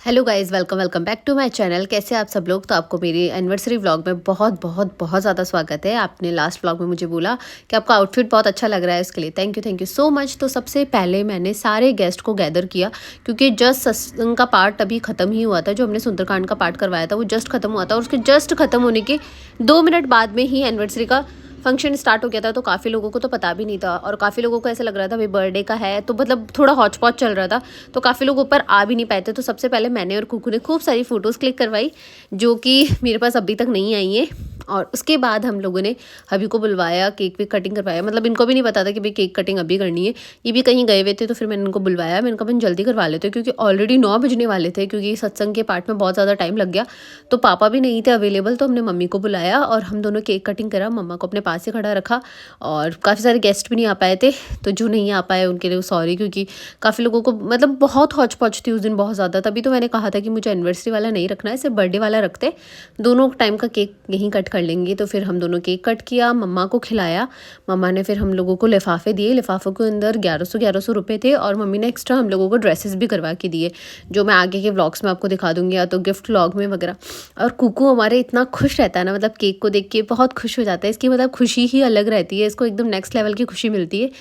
Hello guys, welcome welcome back to my channel. कैसे आप सब लोग। तो आपको मेरी एनिवर्सरी व्लॉग में बहुत बहुत बहुत ज़्यादा स्वागत है। आपने लास्ट व्लॉग में मुझे बोला कि आपका आउटफिट बहुत अच्छा लग रहा है, उसके लिए थैंक यू सो मच। तो सबसे पहले मैंने सारे गेस्ट को गैदर किया, क्योंकि जस्ट सत्संग का पार्ट अभी ख़त्म ही हुआ था। जो हमने सुंदरकांड का पार्ट करवाया था वो जस्ट ख़त्म हुआ था, और उसके जस्ट ख़त्म होने के 2 मिनट बाद में ही एनिवर्सरी का फंक्शन स्टार्ट हो गया था। तो काफ़ी लोगों को तो पता भी नहीं था, और काफ़ी लोगों को ऐसा लग रहा था भाई बर्थडे का है, तो मतलब थोड़ा हॉच पॉच चल रहा था, तो काफ़ी लोग ऊपर आ भी नहीं पाए थे। तो सबसे पहले मैंने और कुकू ने खूब सारी फ़ोटोज़ क्लिक करवाई, जो कि मेरे पास अभी तक नहीं आई है। और उसके बाद हम लोगों ने हबी को बुलवाया, केक भी कटिंग करवाया। मतलब इनको भी नहीं पता था कि भाई केक कटिंग अभी करनी है, ये भी कहीं गए हुए थे। तो फिर मैंने इनको बुलवाया, मैंने कहा जल्दी करवा लेते, क्योंकि ऑलरेडी 9 बजने वाले थे, क्योंकि सत्संग के पार्ट में बहुत ज़्यादा टाइम लग गया। तो पापा भी नहीं थे अवेलेबल, तो हमने मम्मी को बुलाया और हम दोनों केक कटिंग करा। मम्मा को अपने पास ही खड़ा रखा, और काफ़ी सारे गेस्ट भी नहीं आ पाए थे। तो जो नहीं आ पाए उनके लिए सॉरी, क्योंकि काफ़ी लोगों को मतलब बहुत हौच पौच थी उस दिन, बहुत ज़्यादा। तभी तो मैंने कहा था कि मुझे एनिवर्सरी वाला नहीं रखना है, सिर्फ बर्थडे वाला रखते, दोनों टाइम का केक यहीं कट कर लेंगे। तो फिर हम दोनों केक कट किया, मम्मा को खिलाया। मम्मा ने फिर हम लोगों को लिफाफे दिए, लिफाफों के अंदर 1100 रुपये थे। और मम्मी ने एक्स्ट्रा हम लोगों को ड्रेसेस भी करवा के दिए, जो मैं आगे के व्लॉग्स में आपको दिखा दूंगी, या तो गिफ्ट व्लॉग में वगैरह। और कुकू हमारे इतना खुश रहता है ना, मतलब केक को देख के बहुत खुश हो जाता है। इसकी मतलब खुशी ही अलग रहती है, इसको एकदम नेक्स्ट लेवल की खुशी मिलती है।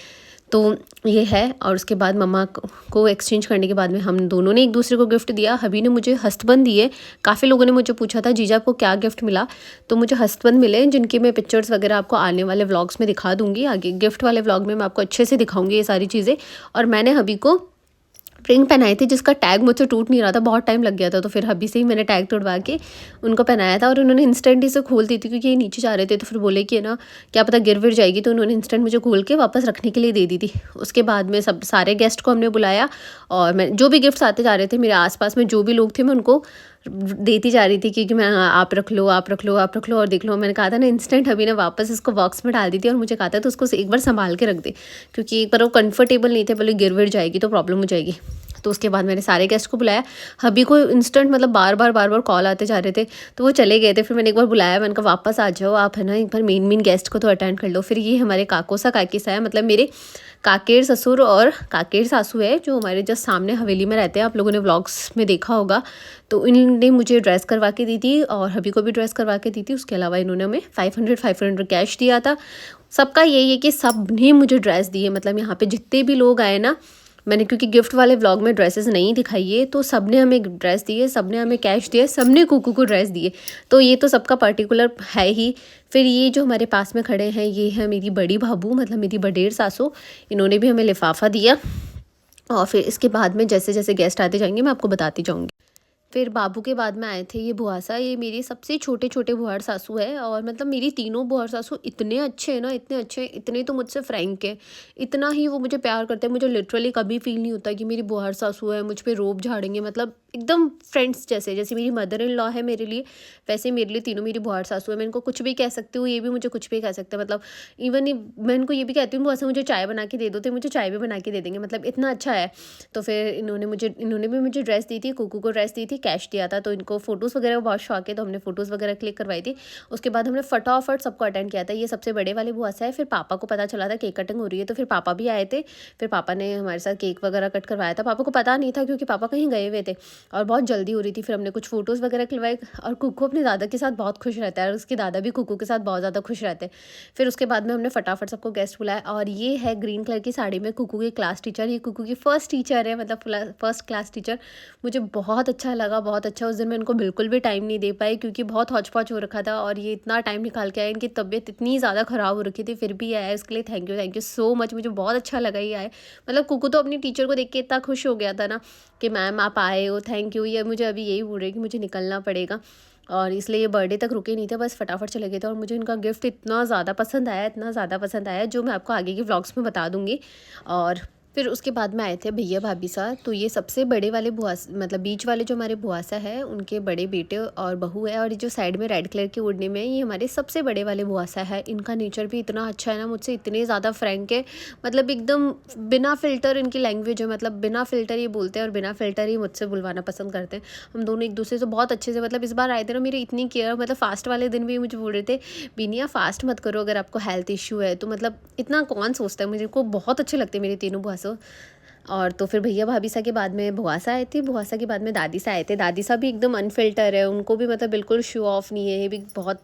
तो ये है। और उसके बाद मम्मा को एक्सचेंज करने के बाद में हम दोनों ने एक दूसरे को गिफ्ट दिया। हबी ने मुझे हस्तबंद दिए। काफ़ी लोगों ने मुझे पूछा था जीजा आपको क्या गिफ्ट मिला, तो मुझे हस्तबंद मिले, जिनकी मैं पिक्चर्स वगैरह आपको आने वाले व्लॉग्स में दिखा दूंगी। आगे गिफ्ट वाले व्लॉग में मैं आपको अच्छे से दिखाऊंगी ये सारी चीज़ें। और मैंने हबी को रिंग पहनाई थी, जिसका टैग मुझसे टूट नहीं रहा था, बहुत टाइम लग गया था। तो फिर हबी से ही मैंने टैग तोड़वा के उनको पहनाया था, और उन्होंने इंस्टेंट इसे खोल दी थी, क्योंकि ये नीचे जा रहे थे। तो फिर बोले कि ना क्या पता गिर विर जाएगी, तो उन्होंने इंस्टेंट मुझे खोल के वापस रखने के लिए दे दी थी। उसके बाद में सब सारे गेस्ट को हमने बुलाया, और मैं जो भी गिफ्ट्स आते जा रहे थे मेरे आसपास में जो भी लोग थे, मैं उनको देती जा रही थी, क्योंकि मैं आप रख लो आप रख लो आप रख लो। और देख लो, मैंने कहा था ना इंस्टेंट हबी ने वापस इसको बॉक्स में डाल दी थी, और मुझे कहा था तो उसको एक बार संभाल के रख दे, क्योंकि एक बार वो कंफर्टेबल नहीं थे, बोले गिर विर जाएगी तो प्रॉब्लम हो जाएगी। तो उसके बाद मैंने सारे गेस्ट को बुलाया। हबी को इंस्टेंट मतलब बार बार कॉल आते जा रहे थे, तो वो चले गए थे। फिर मैंने एक बार बुलाया, मैंने कहा वापस आ जाओ आप, है ना, एक बार मेन गेस्ट को तो अटेंड कर लो। फिर ये हमारे काकोसा काकीसा है, मतलब मेरे काकेर ससुर और काकेर सासू है, जो हमारे जस्ट सामने हवेली में रहते हैं। आप लोगों ने व्लॉग्स में देखा होगा। तो इन्होंने मुझे ड्रेस करवा के दी थी, और हबी को भी ड्रेस करवा के दी थी। उसके अलावा इन्होंने हमें 500 कैश दिया था। सबका यही है कि सब ने मुझे ड्रेस दी है। मतलब यहाँ पे जितने भी लोग आए ना, मैंने क्योंकि गिफ्ट वाले व्लॉग में ड्रेसेस नहीं दिखाई है, तो सब ने हमें ड्रेस दी है, सब ने हमें कैश दिया, सब ने कुकू को ड्रेस दिए। तो ये तो सबका पर्टिकुलर है ही। फिर ये जो हमारे पास में खड़े हैं, ये है मेरी बड़ी भाभू, मतलब मेरी बडेर सासू। इन्होंने भी हमें लिफाफा दिया। और फिर इसके बाद में जैसे जैसे गेस्ट आते जाएंगे मैं आपको बताती जाऊँगी। फिर बाबू के बाद में आए थे ये बुआसा। ये मेरी सबसे छोटे छोटे बुआड़ सासू है, और मतलब मेरी तीनों बुआड़ सासू इतने अच्छे हैं ना, इतने अच्छे हैं, इतने तो मुझसे फ्रैंक है, इतना ही वो मुझे प्यार करते हैं। मुझे लिटरली कभी फील नहीं होता कि मेरी बुआड़ सासू है मुझ पे रोब झाड़ेंगे। मतलब एकदम फ्रेंड्स जैसे, जैसे मेरी मदर इन लॉ है मेरे लिए, वैसे मेरे लिए तीनों मेरी बुआड़ सासू है। मैं इनको कुछ भी कह सकती हूँ, ये भी मुझे कुछ भी कह सकते हैं। मतलब इवन मैं इनको ये भी कहती हूँ बुआ मुझे चाय बना के दे दो, तो मुझे चाय भी बना के दे देंगे। मतलब इतना अच्छा है। तो फिर इन्होंने भी मुझे ड्रेस दी थी, कुकू को ड्रेस दी थी, कैश दिया था। तो इनको फ़ोटोज़ वगैरह का बहुत शौक है, तो हमने फ़ोटोज़ वगैरह क्लिक करवाई थी। उसके बाद हमने फटाफट सबको अटेंड किया था। ये सबसे बड़े वाले बुआ से है। फिर पापा को पता चला था केक कटिंग हो रही है, तो फिर पापा भी आए थे। फिर पापा ने हमारे साथ केक वगैरह कट करवाया था। पापा को पता नहीं था, क्योंकि पापा कहीं गए हुए थे और बहुत जल्दी हो रही थी। फिर हमने कुछ फ़ोटोज़ वगैरह खिलवाई। और कुकू अपने दादा के साथ बहुत खुश रहता है, और उसके दादा भी कुकू के साथ बहुत ज़्यादा खुश रहते हैं। फिर उसके बाद में हमने फटाफट सबको गेस्ट बुलाया। और ये है ग्रीन कलर की साड़ी में कुकू की क्लास टीचर। ये कुकू की फर्स्ट टीचर है, मतलब फर्स्ट क्लास टीचर। मुझे बहुत अच्छा लगा, बहुत अच्छा। उस दिन मैं इनको बिल्कुल भी टाइम नहीं दे पाई, क्योंकि बहुत हौच पौच हो रखा था, और ये इतना टाइम निकाल के आए। इनकी तबीयत इतनी ज़्यादा ख़राब हो रखी थी, फिर भी आया। उसके लिए थैंक यू सो मच। मुझे बहुत अच्छा लगा ये आए। मतलब कुकू तो अपनी टीचर को देख के इतना खुश हो गया था ना, कि मैम आप आए हो, थैंक यू। ये मुझे अभी यही बोल रहे कि मुझे निकलना पड़ेगा, और इसलिए ये बर्थडे तक रुके नहीं थे, बस फटाफट चले गए थे। और मुझे इनका गिफ्ट इतना ज़्यादा पसंद आया, इतना ज़्यादा पसंद आया, जो मैं आपको आगे के व्लॉग्स में बता दूँगी। और फिर उसके बाद में आए थे भैया भाभी साथ। तो ये सबसे बड़े वाले मतलब बीच वाले जो हमारे बुआसा है, उनके बड़े बेटे और बहू है। और ये जो साइड में रेड कलर के ओढ़ने में, ये हमारे सबसे बड़े वाले बुआसा है। इनका नेचर भी इतना अच्छा है ना, मुझसे इतने ज़्यादा फ्रैंक है। मतलब एकदम बिना फ़िल्टर इनकी लैंग्वेज है, मतलब बिना फ़िल्टर ये बोलते हैं, और बिना फ़िल्टर ही मुझसे बुलवाना पसंद करते हैं। हम दोनों एक दूसरे से बहुत अच्छे से, मतलब इस बार आए थे ना, मेरी इतनी केयर, मतलब फ़ास्ट वाले दिन भी मुझे बोल रहे थे बीनिया फ़ास्ट मत करो अगर आपको हेल्थ इशू है तो। मतलब इतना कौन सोचता है, मुझे को बहुत अच्छे लगते हैं मेरे तीनों बुआसा। और तो फिर भैया भाभी सा के बाद में भुआसा आए थे, भुआसा के बाद में दादी सा आए थे। दादी सा भी एकदम अनफिल्टर है, उनको भी मतलब बिल्कुल शो ऑफ नहीं है, ये भी बहुत,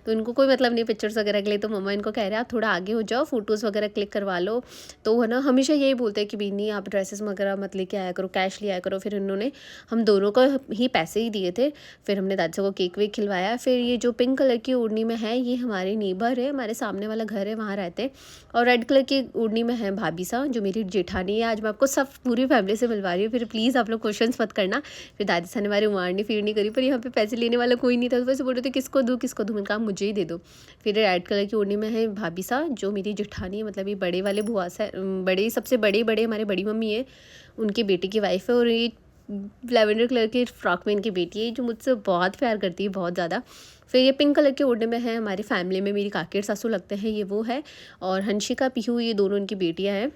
तो इनको कोई मतलब नहीं पिक्चर्स वगैरह के लिए। तो मम्मा इनको कह रहे हैं आप थोड़ा आगे हो जाओ, फ़ोटोज़ वगैरह क्लिक करवा लो। तो है ना, हमेशा यही बोलते हैं कि बीनी आप ड्रेसेस वगैरह मत लेके आया करो, कैश ले आया करो। फिर इन्होंने हम दोनों को ही पैसे ही दिए थे। फिर हमने दादी को केक वेक खिलवाया। फिर ये जो पिंक कलर की ओढ़नी में है, ये हमारे नेबर है, हमारे सामने वाला घर है, वहाँ रहते। और रेड कलर की ओढ़नी में है भाभी सा, जो मेरी जेठानी है। आज मैं आपको सब पूरी फैमिली से मिलवा रही हूँ, फिर प्लीज़ आप लोग क्वेश्चंस मत करना। फिर दादी सा ने हमारी उमारनी फिरनी करी, पर यहाँ पे पैसे लेने वाला कोई नहीं था, तो वैसे बोल रहे थे किसको दूँ किसको दूँ, मैंने कहा मुझे ही दे दो। फिर रेड कलर की ओढ़नी में है भाभी सा, जो मेरी जेठानी है, मतलब ये बड़े वाले बुआ सा, बड़े सबसे बड़े हमारे बड़ी मम्मी है, उनकी बेटी की वाइफ है। और ये लैवेंडर कलर की फ्रॉक में इनकी बेटी है, जो मुझसे बहुत प्यार करती है, बहुत ज़्यादा। फिर ये पिंक कलर के ओढ़ने में है, हमारी फैमिली में मेरी काकी और सासू लगते हैं, ये वो है। और हंशिका पीहू, ये दोनों इनकी बेटियां हैं।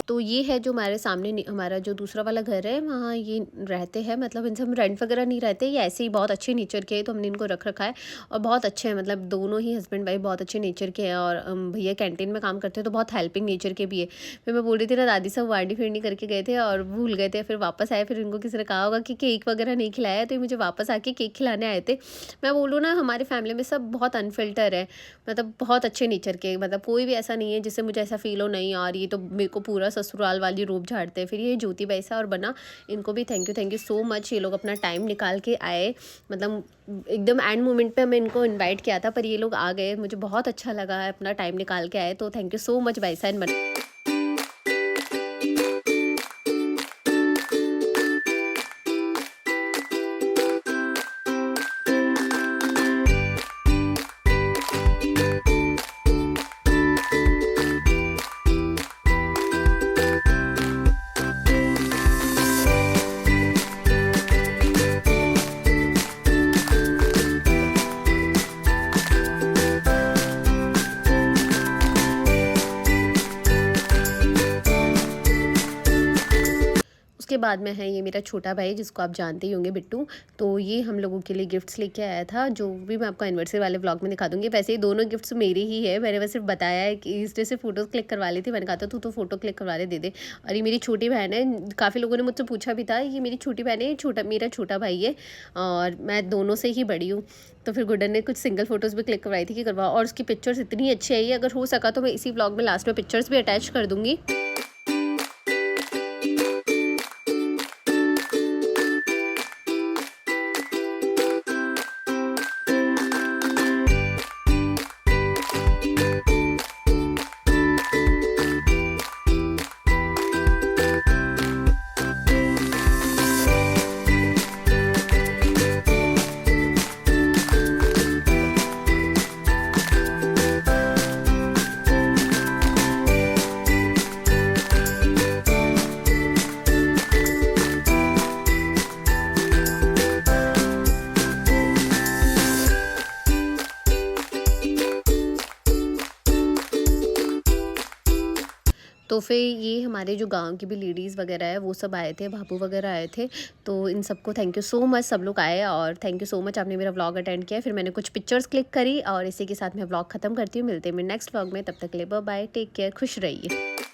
तो ये है जो हमारे सामने हमारा जो दूसरा वाला घर है, वहाँ ये रहते हैं। मतलब इनसे हम रेंट वगैरह नहीं रहते, ये ऐसे ही बहुत अच्छे नेचर के हैं, तो हमने इनको रख रखा है। और बहुत अच्छे हैं, मतलब दोनों ही हस्बैंड वाइफ बहुत अच्छे नेचर के हैं। और भैया कैंटीन में काम करते हैं, तो बहुत हेल्पिंग नेचर के भी है। फिर मैं बोल रही थी ना, दादी सब वार्डी फिरनी करके गए थे और भूल गए थे, फिर वापस आए। फिर इनको किसी ने कहा होगा कि केक वगैरह नहीं खिलाया, तो ये मुझे वापस आके केक खिलाने आए थे। मैं बोलूँ ना, हमारी फैमिली में सब बहुत अनफिल्टर है, मतलब बहुत अच्छे नेचर के, मतलब कोई भी ऐसा नहीं है जिससे मुझे ऐसा फील हो नहीं यार ये तो मेरे को पूरा ससुराल वाली रूप झाड़ते हैं। फिर ये ज्योति बैसा और बना, इनको भी थैंक यू सो मच। ये लोग अपना टाइम निकाल के आए, मतलब एकदम एंड मोमेंट पे हमें इनको इनवाइट किया था, पर ये लोग आ गए, मुझे बहुत अच्छा लगा है, अपना टाइम निकाल के आए। तो thank you so much Baisa and बना। उसके बाद में है ये मेरा छोटा भाई, जिसको आप जानते ही होंगे, बिट्टू। तो ये हम लोगों के लिए गिफ्ट्स लेके आया था, जो भी मैं आपको एनिवर्सरी वाले व्लॉग में दिखा दूंगी। वैसे ये दोनों गिफ्ट्स मेरे ही है, मैंने बस सिर्फ बताया है कि इस तरह से फ़ोटोज़ क्लिक करवा ली थी। मैंने कहा था तू तो फ़ोटो क्लिक करवा ले, दे दे। और ये मेरी छोटी बहन है, काफ़ी लोगों ने मुझसे पूछा भी था, ये मेरी छोटी बहन है, मेरा छोटा भाई है, और मैं दोनों से ही बड़ी हूँ। तो फिर गुड्डन ने कुछ सिंगल फ़ोटोज़ भी क्लिक करवाई थी कि करवा, और उसकी पिक्चर्स इतनी अच्छी आई है, अगर हो सका तो मैं इसी व्लॉग में लास्ट में पिक्चर्स भी अटैच कर दूँगी। तो फिर ये हमारे जो गांव की भी लेडीज़ वगैरह है, वो सब आए थे, भाभू वगैरह आए थे। तो इन सबको थैंक यू सो मच, सब लोग आए, और थैंक यू सो मच आपने मेरा व्लॉग अटेंड किया। फिर मैंने कुछ पिक्चर्स क्लिक करी, और इसी के साथ मैं व्लॉग ख़त्म करती हूँ। मिलते हैं मैं नेक्स्ट व्लॉग में, तब तक के लिए बाय बाय, टेक केयर, खुश रहिए।